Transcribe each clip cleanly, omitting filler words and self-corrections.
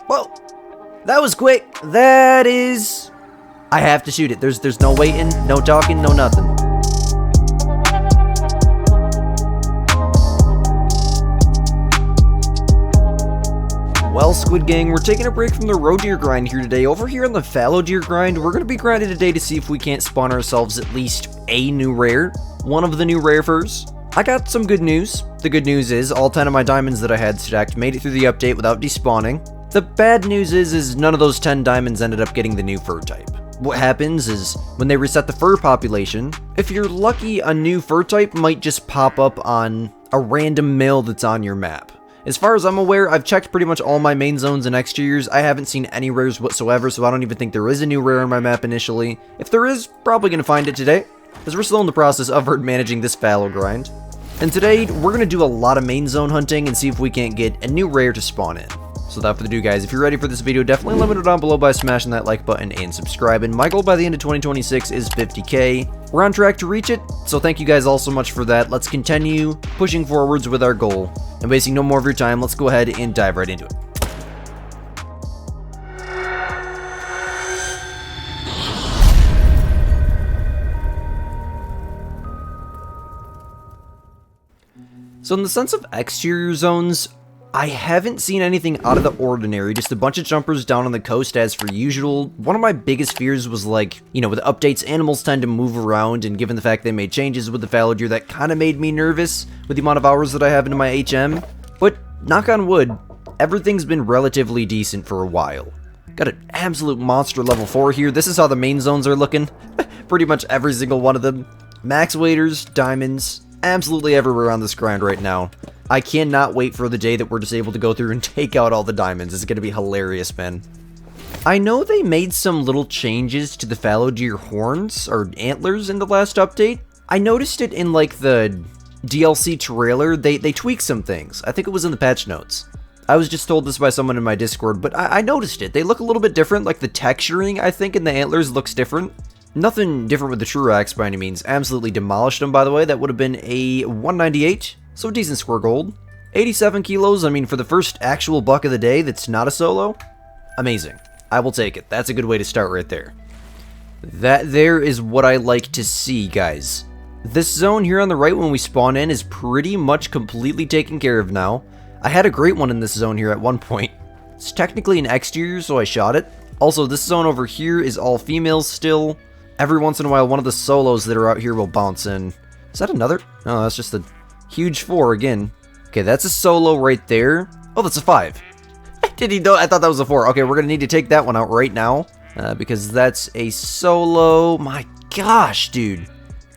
Whoa, that was quick. That is... I have to shoot it. There's no waiting, no talking, no nothing. Well, Squid Gang, we're taking a break from the roe deer grind here today. Over here on the fallow deer grind, we're going to be grinding today to see if we can't spawn ourselves at least a new rare. One of the new rare furs. I got some good news. The good news is all 10 of my diamonds that I had stacked made it through the update without despawning. The bad news is none of those 10 diamonds ended up getting the new fur type. What happens is, when they reset the fur population, if you're lucky, a new fur type might just pop up on a random mill that's on your map. As far as I'm aware, I've checked pretty much all my main zones and exteriors. I haven't seen any rares whatsoever, so I don't even think there is a new rare on my map initially. If there is, probably going to find it today, as we're still in the process of herd managing this fallow grind. And today, we're going to do a lot of main zone hunting and see if we can't get a new rare to spawn in. So without further ado, guys, if you're ready for this video, definitely let me know down below by smashing that like button and subscribing. My goal by the end of 2026 is 50k. We're on track to reach it, so thank you guys all so much for that. Let's continue pushing forwards with our goal. And wasting no more of your time, let's go ahead and dive right into it. So in the sense of exterior zones, I haven't seen anything out of the ordinary, just a bunch of jumpers down on the coast as per usual. One of my biggest fears was like, you know, with updates, animals tend to move around, and given the fact they made changes with the fallow deer, that kind of made me nervous with the amount of hours that I have into my HM. But, knock on wood, everything's been relatively decent for a while. Got an absolute monster level 4 here. This is how the main zones are looking. Pretty much every single one of them. Max waiters, diamonds, absolutely everywhere on this grind right now. I cannot wait for the day that we're just able to go through and take out all the diamonds. It's going to be hilarious, man. I know they made some little changes to the fallow deer horns, or antlers, in the last update. I noticed it in, like, the DLC trailer. They tweaked some things. I think it was in the patch notes. I was just told this by someone in my Discord, but I noticed it. They look a little bit different. Like, the texturing, I think, in the antlers looks different. Nothing different with the Truax by any means. Absolutely demolished them, by the way. That would have been a 198. So decent square gold. 87 kilos, I mean, for the first actual buck of the day that's not a solo, amazing. I will take it. That's a good way to start right there. That there is what I like to see, guys. This zone here on the right when we spawn in is pretty much completely taken care of now. I had a great one in this zone here at one point. It's technically an exterior, so I shot it. Also, this zone over here is all females still. Every once in a while, one of the solos that are out here will bounce in. Is that another? No, that's just a huge 4 again. Okay, that's a solo right there. Oh, that's a 5. Did he know? I thought that was a 4. Okay, we're going to need to take that one out right now. Because that's a solo. My gosh, dude.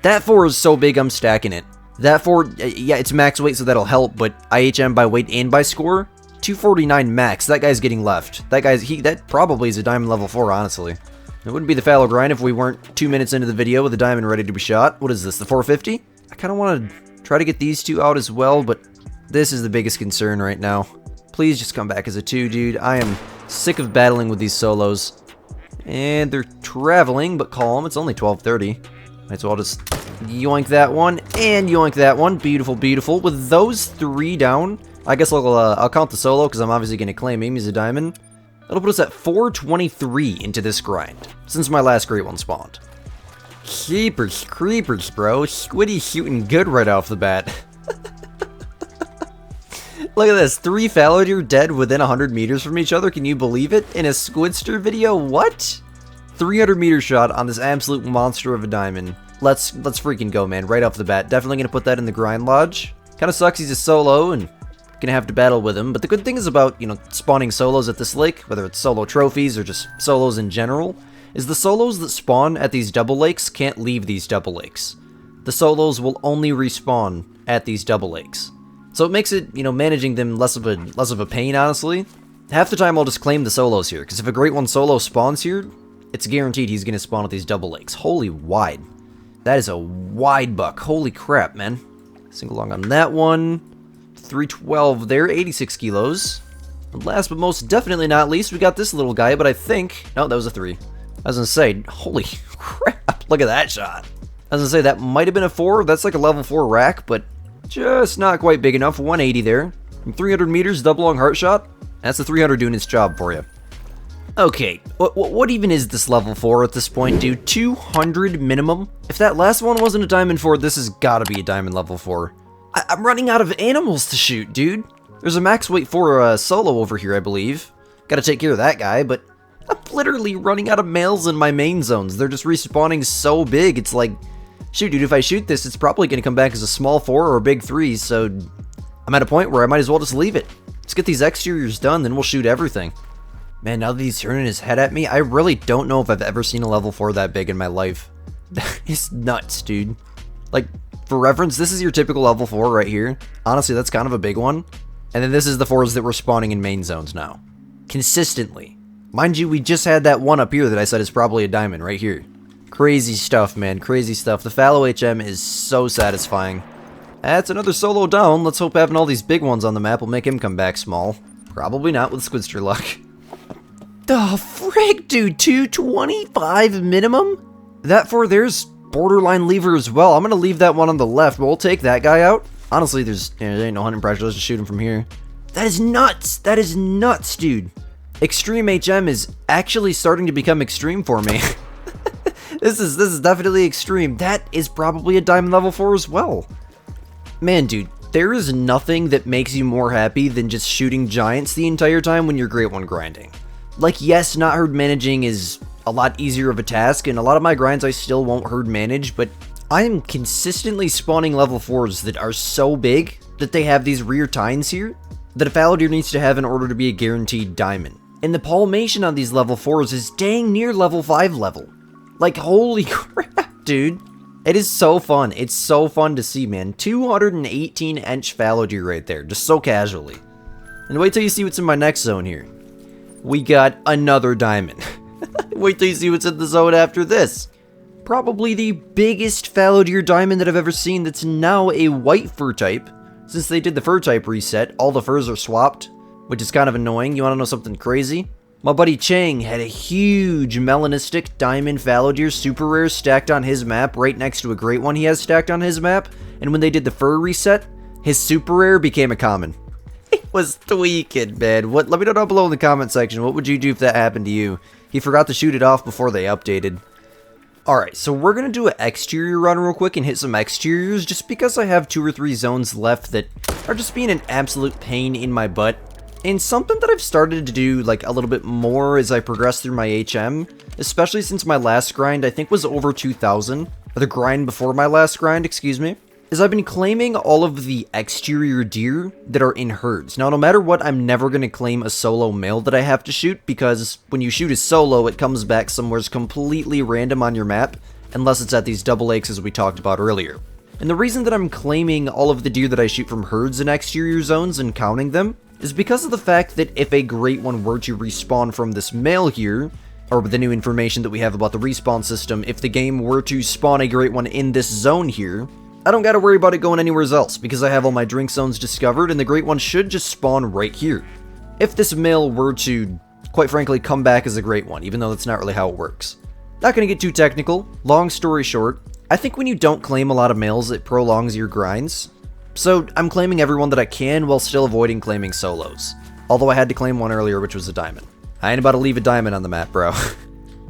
That 4 is so big, I'm stacking it. That 4, yeah, it's max weight, so that'll help. But IHM by weight and by score, 249 max. That guy's getting left. That probably is a diamond level 4, honestly. It wouldn't be the fallow grind if we weren't 2 minutes into the video with a diamond ready to be shot. What is this, the 450? I kind of want to try to get these two out as well, but this is the biggest concern right now. Please just come back as a 2, dude. I am sick of battling with these solos. And they're traveling, but calm. It's only 12:30. Might as well just yoink that one and yoink that one. Beautiful, beautiful. With those 3 down, I guess I'll count the solo because I'm obviously going to claim him. He's a diamond. That'll put us at 423 into this grind since my last great one spawned. Keepers, creepers, bro. Squiddy's shooting good right off the bat. Look at this. 3 fallow deer dead within 100 meters from each other. Can you believe it? In a Squidster video? What? 300 meter shot on this absolute monster of a diamond. Let's freaking go, man. Right off the bat. Definitely going to put that in the grind lodge. Kind of sucks he's a solo and gonna have to battle with him. But the good thing is about, you know, spawning solos at this lake, whether it's solo trophies or just solos in general, is the solos that spawn at these double lakes can't leave these double lakes. The solos will only respawn at these double lakes. So it makes it, you know, managing them less of a pain, honestly. Half the time I'll just claim the solos here, because if a great one solo spawns here, it's guaranteed he's gonna spawn at these double lakes. Holy wide. That is a wide buck. Holy crap, man. Single long on that one. 312 there, 86 kilos. And last but most definitely not least, we got this little guy, but I think... No, that was a 3. I was gonna say, holy crap, look at that shot. I was gonna say, that might have been a 4. That's like a level 4 rack, but just not quite big enough. 180 there. From 300 meters, double long heart shot. That's the $300 doing its job for you. Okay, what even is this level 4 at this point, dude? 200 minimum? If that last one wasn't a diamond 4, this has gotta be a diamond level 4. I'm running out of animals to shoot, dude. There's a max weight for Solo over here, I believe. Gotta take care of that guy, but I'm literally running out of males in my main zones. They're just respawning so big, it's like, shoot, dude, if I shoot this, it's probably gonna come back as a small 4 or a big 3, so I'm at a point where I might as well just leave it. Let's get these exteriors done, then we'll shoot everything. Man, now that he's turning his head at me, I really don't know if I've ever seen a level 4 that big in my life. It's nuts, dude. Like, for reference, this is your typical level 4 right here. Honestly, that's kind of a big one. And then this is the 4s that we're spawning in main zones now. Consistently. Mind you, we just had that one up here that I said is probably a diamond right here. Crazy stuff, man. Crazy stuff. The Fallow HM is so satisfying. That's another Solo down. Let's hope having all these big ones on the map will make him come back small. Probably not with Squidster luck. The frick, dude, 225 minimum? That 4 there's borderline lever as well. I'm gonna leave that one on the left, but we'll take that guy out. Honestly, there ain't no hunting pressure. Let's just shoot him from here. That is nuts. That is nuts, dude. Extreme HM is actually starting to become extreme for me. This is definitely extreme. That is probably a diamond level 4 as well. Man, dude, there is nothing that makes you more happy than just shooting giants the entire time when you're Great 1 grinding. Like, yes, not herd managing is a lot easier of a task, and a lot of my grinds I still won't herd manage, but I am consistently spawning level 4s that are so big that they have these rear tines here that a fallow deer needs to have in order to be a guaranteed diamond. And the palmation on these level 4s is dang near level 5 level. Like, holy crap, dude. It is so fun. It's so fun to see, man. 218-inch fallow deer right there, just so casually. And wait till you see what's in my next zone here. We got another diamond. Wait till you see what's in the zone after this. Probably the biggest fallow deer diamond that I've ever seen that's now a white fur type. Since they did the fur type reset, all the furs are swapped, which is kind of annoying. You want to know something crazy? My buddy Chang had a huge melanistic diamond fallow deer super rare stacked on his map right next to a great one he has stacked on his map, and when they did the fur reset, his super rare became a common. It was tweaking, man. Let me know down below in the comment section. What would you do if that happened to you? He forgot to shoot it off before they updated. Alright, so we're going to do an exterior run real quick and hit some exteriors just because I have 2 or 3 zones left that are just being an absolute pain in my butt. And something that I've started to do like a little bit more as I progress through my HM, especially since my last grind I think was over 2,000, or the grind before my last grind, excuse me, is I've been claiming all of the exterior deer that are in herds. Now, no matter what, I'm never going to claim a solo male that I have to shoot, because when you shoot a solo, it comes back somewhere completely random on your map, unless it's at these double lakes as we talked about earlier. And the reason that I'm claiming all of the deer that I shoot from herds in exterior zones and counting them is because of the fact that if a great one were to respawn from this male here, or with the new information that we have about the respawn system, if the game were to spawn a great one in this zone here, I don't gotta worry about it going anywhere else because I have all my drink zones discovered and the great one should just spawn right here. If this male were to, quite frankly, come back as a great one, even though that's not really how it works. Not gonna get too technical. Long story short, I think when you don't claim a lot of males, it prolongs your grinds. So I'm claiming everyone that I can while still avoiding claiming solos. Although I had to claim one earlier, which was a diamond. I ain't about to leave a diamond on the map, bro.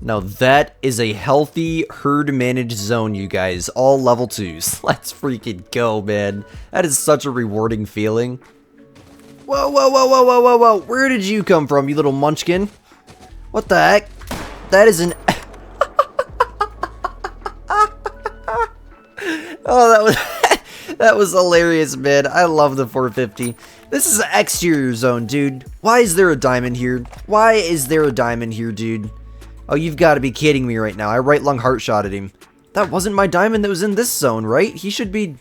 Now that is a healthy herd managed zone, you guys. All level 2s. Let's freaking go, man. That is such a rewarding feeling. Whoa, whoa, whoa, whoa, whoa, whoa, whoa. Where did you come from, you little munchkin? What the heck? That is an... Oh, that was... That was hilarious, man. I love the 450. This is an exterior zone, dude. Why is there a diamond here? Why is there a diamond here, dude? Oh, you've got to be kidding me right now. I right lung heart shot at him. That wasn't my diamond that was in this zone, right? He should be...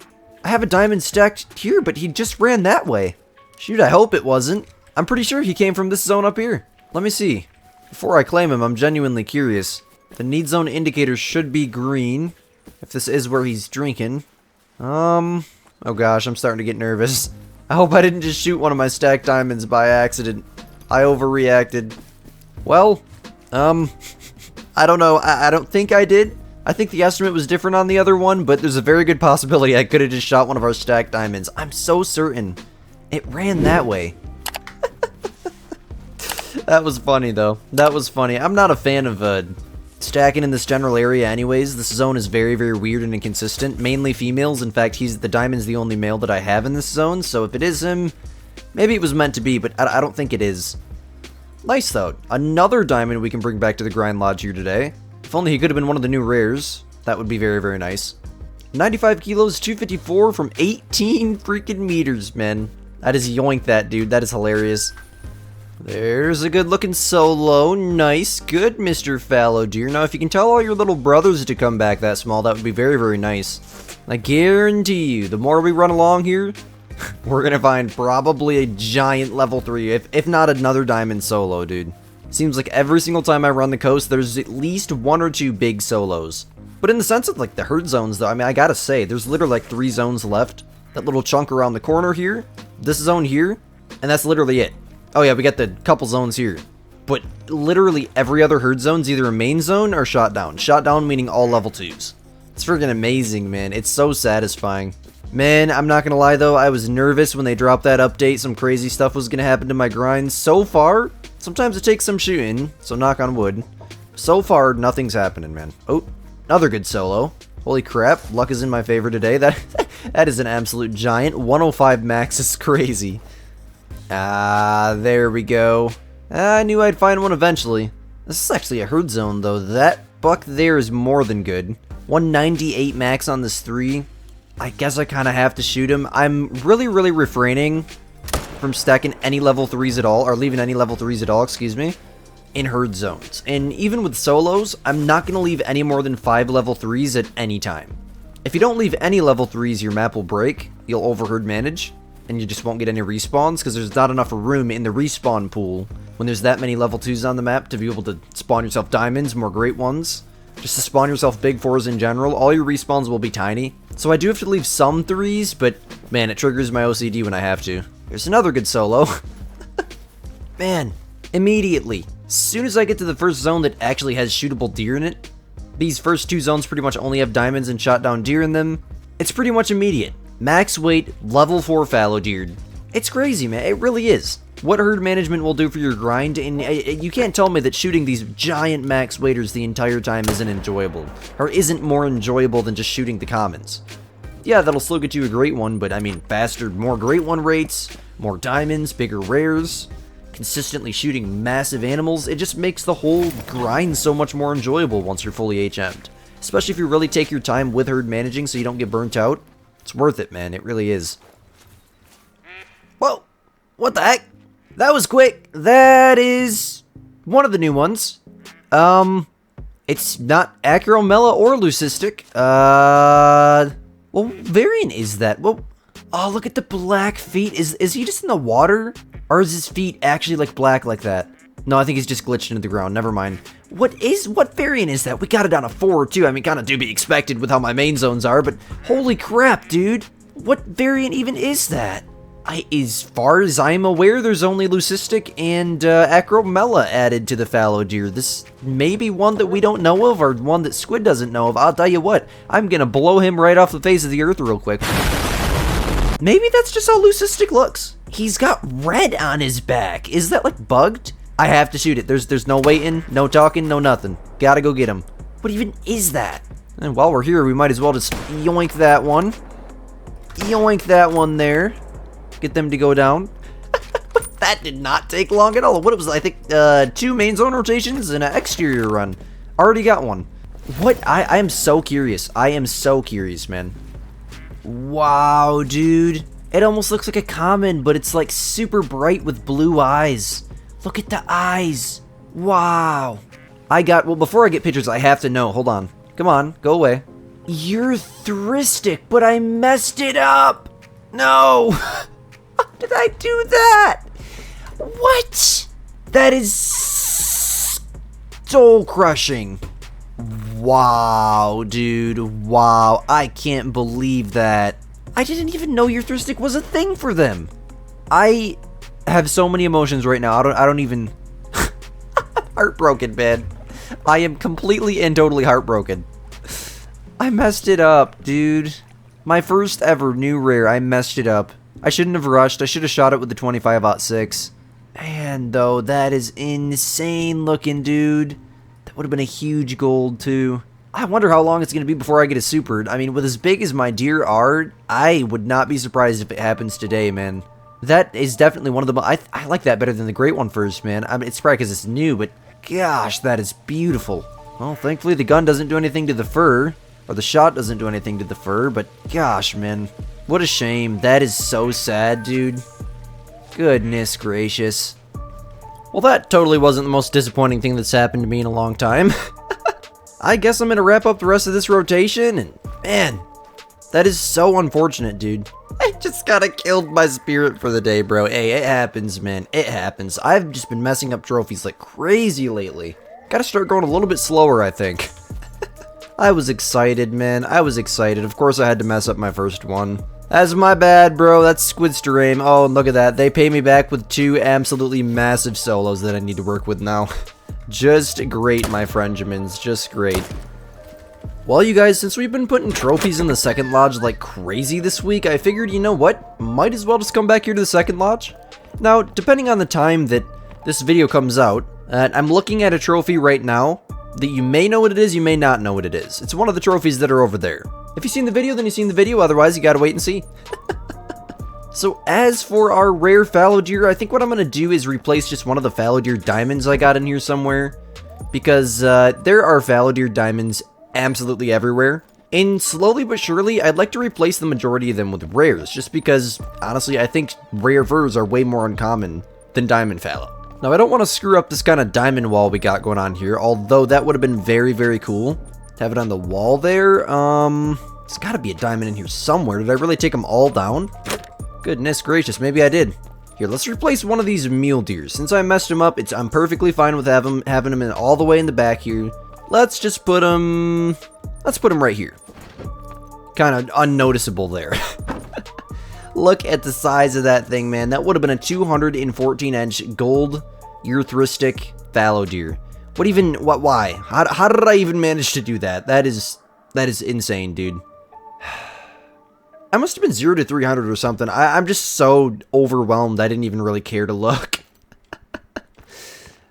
I have a diamond stacked here, but he just ran that way. Shoot, I hope it wasn't. I'm pretty sure he came from this zone up here. Let me see. Before I claim him, I'm genuinely curious. The need zone indicator should be green. If this is where he's drinking. Oh gosh, I'm starting to get nervous. I hope I didn't just shoot one of my stacked diamonds by accident. I overreacted. Well, I don't know. I don't think I did. I think the estimate was different on the other one, but there's a very good possibility I could have just shot one of our stacked diamonds. I'm so certain it ran that way. That was funny, though. That was funny. I'm not a fan of stacking in this general area anyways. This zone is very, very weird and inconsistent. Mainly females. In fact, the diamond's the only male that I have in this zone. So if it is him, maybe it was meant to be, but I don't think it is. Nice, though. Another diamond we can bring back to the grind lodge here today. If only he could have been one of the new rares. That would be very, very nice. 95 kilos, 254 from 18 freaking meters, man. That is yoink that, dude. That is hilarious. There's a good looking solo. Nice. Good, Mr. Fallow deer. Now, if you can tell all your little brothers to come back that small, that would be very, very nice. I guarantee you, the more we run along here, we're going to find probably a giant level 3, if not another diamond solo, dude. Seems like every single time I run the coast, there's at least 1 or 2 big solos. But in the sense of, like, the herd zones, though, I mean, I gotta say, there's literally, like, 3 zones left. That little chunk around the corner here, this zone here, and that's literally it. Oh yeah, we got the couple zones here. But literally every other herd zone's either a main zone or shot down. Shot down meaning all level 2s. It's freaking amazing, man. It's so satisfying. Man, I'm not gonna lie though, I was nervous when they dropped that update. Some crazy stuff was gonna happen to my grind. So far, sometimes it takes some shooting, so knock on wood. So far, nothing's happening, man. Oh, another good solo. Holy crap, luck is in my favor today. That is an absolute giant. 105 max is crazy. Ah, there we go. I knew I'd find one eventually. This is actually a herd zone, though. That buck there is more than good. 198 max on this 3. I guess I kind of have to shoot him. I'm really, really refraining from stacking any level 3s at all, or leaving any level 3s at all, excuse me, in herd zones. And even with solos, I'm not going to leave any more than 5 level 3s at any time. If you don't leave any level 3s, your map will break, you'll overherd manage, and you just won't get any respawns because there's not enough room in the respawn pool when there's that many level 2s on the map to be able to spawn yourself diamonds, more great ones. Just to spawn yourself big 4s in general, all your respawns will be tiny. So I do have to leave some 3s, but man, it triggers my OCD when I have to. There's another good solo. Man, immediately, as soon as I get to the first zone that actually has shootable deer in it, these first 2 zones pretty much only have diamonds and shot down deer in them, it's pretty much immediate. Max weight, level 4 fallow deer. It's crazy, man. It really is. What herd management will do for your grind, and you can't tell me that shooting these giant max weighters the entire time isn't enjoyable, or isn't more enjoyable than just shooting the commons. Yeah, that'll still get you a great one, but I mean, faster, more great one rates, more diamonds, bigger rares, consistently shooting massive animals. It just makes the whole grind so much more enjoyable once you're fully HM'd. Especially if you really take your time with herd managing so you don't get burnt out. It's worth it, man. It really is. Whoa! What the heck? That was quick. That is one of the new ones. It's not Acromella or Leucistic. What variant is that? Well, oh, look at the black feet. Is he just in the water? Or is his feet actually like black like that? No, I think he's just glitched into the ground. Never mind. What variant is that? We got it on a 4 too. I mean, kind of to be expected with how my main zones are, but holy crap, dude. What variant even is that? As far as I'm aware, there's only Leucistic and Acromella added to the fallow deer. This may be one that we don't know of, or one that Squid doesn't know of. I'll tell you what, I'm gonna blow him right off the face of the earth real quick. Maybe that's just how Leucistic looks. He's got red on his back. Is that like bugged? I have to shoot it. There's no waiting, no talking, no nothing. Gotta go get him. What even is that? And while we're here, we might as well just yoink that one. Yoink that one there. Get them to go down. That did not take long at all. What it was, I think, 2 main zone rotations and an exterior run. Already got one. What? I am so curious. I am so curious, man. Wow, dude. It almost looks like a common, but it's like super bright with blue eyes. Look at the eyes. Wow. Well, before I get pictures, I have to know. Hold on. Come on, go away. You're Thristic, but I messed it up. No. How did I do that? What? That is soul crushing. Wow, dude. Wow. I can't believe that. I didn't even know your Thristic was a thing for them. I have so many emotions right now. I don't even heartbroken, man. I am completely and totally heartbroken. I messed it up, dude. My first ever new rare, I messed it up. I shouldn't have rushed. I should have shot it with the 25-06. Man, though, that is insane looking, dude. That would have been a huge gold, too. I wonder how long it's going to be before I get a supered. I mean, with as big as my deer are, I would not be surprised if it happens today, man. That is definitely one of the... I like that better than the great one first, man. I mean, it's probably because it's new, but gosh, that is beautiful. Well, thankfully the gun doesn't do anything to the fur, or the shot doesn't do anything to the fur, but gosh, man. What a shame. That is so sad, dude. Goodness gracious. Well, that totally wasn't the most disappointing thing that's happened to me in a long time. I guess I'm going to wrap up the rest of this rotation, and man, that is so unfortunate, dude. I just kinda killed my spirit for the day, bro. Hey, it happens, man. It happens. I've just been messing up trophies like crazy lately. Gotta start going a little bit slower, I think. I was excited, man. I was excited. Of course I had to mess up my first one. That's my bad, bro. That's Squidster aim. Oh, look at that. They pay me back with 2 absolutely massive solos that I need to work with now. Just great, my Frenjamins. Just great. Well, you guys, since we've been putting trophies in the second lodge like crazy this week, I figured, you know what? Might as well just come back here to the second lodge. Now, depending on the time that this video comes out, I'm looking at a trophy right now that you may know what it is, you may not know what it is. It's one of the trophies that are over there. If you've seen the video, then you've seen the video. Otherwise, you gotta wait and see. So, as for our rare fallow deer, I think what I'm gonna do is replace just one of the fallow deer diamonds I got in here somewhere. Because there are fallow deer diamonds absolutely everywhere. And slowly but surely, I'd like to replace the majority of them with rares, just because, honestly, I think rare furs are way more uncommon than diamond fallow. Now, I don't want to screw up this kind of diamond wall we got going on here, although that would have been very, very cool to have it on the wall there. There's got to be a diamond in here somewhere. Did I really take them all down? Goodness gracious, maybe I did. Here, let's replace one of these mule deer. Since I messed them up, I'm perfectly fine with having them in all the way in the back here. Let's just put them... Let's put them right here. Kind of unnoticeable there. Look at the size of that thing, man. That would have been a 214-inch gold earthristic fallow deer. Why? How did I even manage to do that? That is insane, dude. I must have been 0 to 300 or something. I'm just so overwhelmed I didn't even really care to look.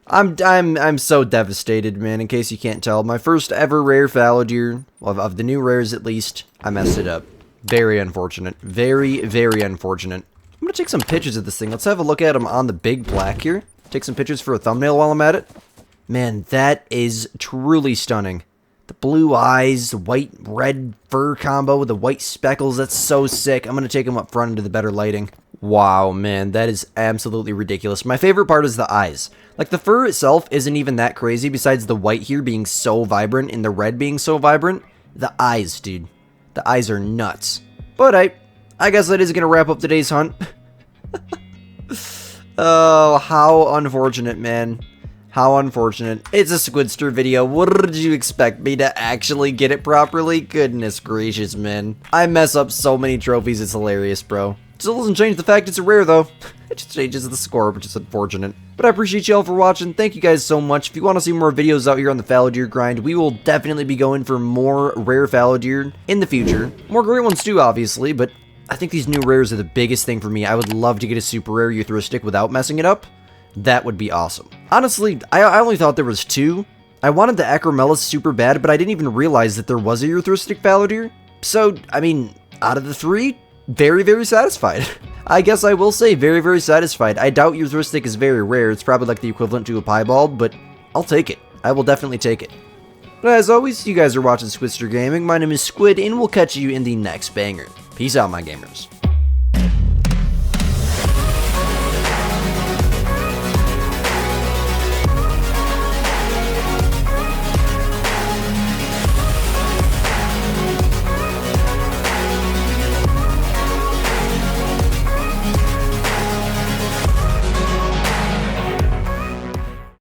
I'm so devastated, man, in case you can't tell. My first ever rare fallow deer, of the new rares at least, I messed it up. Very unfortunate. Very, very unfortunate. I'm gonna take some pictures of this thing. Let's have a look at them on the big black here. Take some pictures for a thumbnail while I'm at it. Man, that is truly stunning. The blue eyes, the white-red fur combo with the white speckles, that's so sick. I'm gonna take them up front into the better lighting. Wow, man, that is absolutely ridiculous. My favorite part is the eyes. Like, the fur itself isn't even that crazy, besides the white here being so vibrant and the red being so vibrant. The eyes, dude. The eyes are nuts. But I guess that is gonna wrap up today's hunt. Oh, how unfortunate, man. How unfortunate. It's a Squidster video. What did you expect me to actually get it properly? Goodness gracious, man. I mess up so many trophies, it's hilarious, bro. Still doesn't change the fact it's a rare, though. It just changes the score, which is unfortunate. But I appreciate y'all for watching. Thank you guys so much. If you want to see more videos out here on the fallow deer grind, we will definitely be going for more rare fallow deer in the future. More great ones too, obviously, but I think these new rares are the biggest thing for me. I would love to get a super rare euthrystic without messing it up. That would be awesome. Honestly, I only thought there was 2. I wanted the Acromelis super bad, but I didn't even realize that there was a euthrystic fallow deer. So, I mean, out of the 3, very, very satisfied. I guess I will say very, very satisfied. I doubt euthrystic is very rare. It's probably like the equivalent to a piebald, but I'll take it. I will definitely take it. But as always, you guys are watching Squidster Gaming. My name is Squid, and we'll catch you in the next banger. Peace out, my gamers.